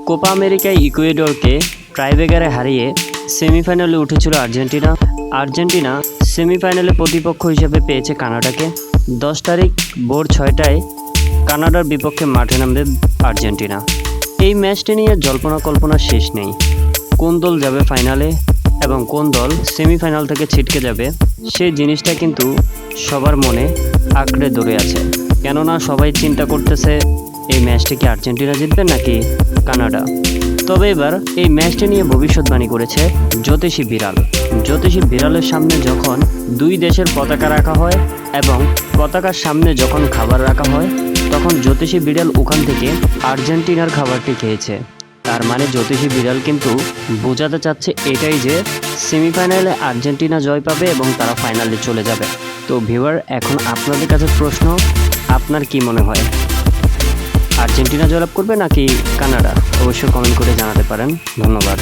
Copa আমেরিকায় ইকুয়েডরকে ট্রাইব্রেকারে হারিয়ে সেমিফাইনালে উঠেছিল আর্জেন্টিনা। আর্জেন্টিনা সেমিফাইনালে প্রতিপক্ষ হিসেবে পেয়েছে কানাডাকে। 10 তারিখ ভোর 6টায় কানাডার বিপক্ষে মাঠে নামবে আর্জেন্টিনা। এই ম্যাচটি নিয়ে জল্পনা কল্পনা শেষ নেই। কোন দল যাবে ফাইনালে এবং কোন দল সেমিফাইনাল থেকে ছিটকে যাবে সেই জিনিসটা কিন্তু সবার মনে আঁকড়ে ধরে আছে। কেননা সবাই চিন্তা করতেছে এই ম্যাচটি কি আর্জেন্টিনা জিতবে নাকি কানাডা। তবে এবার এই ম্যাচটি নিয়ে ভবিষ্যৎবাণী করেছে জ্যোতিষী বিড়াল। জ্যোতিষী বিড়ালের সামনে যখন দুই দেশের পতাকা রাখা হয় এবং পতাকার সামনে যখন খাবার রাখা হয় তখন জ্যোতিষী বিড়াল ওখান থেকে আর্জেন্টিনার খাবারটি খেয়েছে। তার মানে জ্যোতিষী বিড়াল কিন্তু বোঝাতে চাচ্ছে এটাই যে সেমিফাইনালে আর্জেন্টিনা জয় পাবে এবং তারা ফাইনালে চলে যাবে। তো ভিউয়ার, এখন আপনাদের কাছে প্রশ্ন, আপনার কি মনে হয় আর্জেন্টিনা জয়লাভ করবে নাকি কানাডা? অবশ্যই কমেন্ট করে জানাতে পারেন। ধন্যবাদ।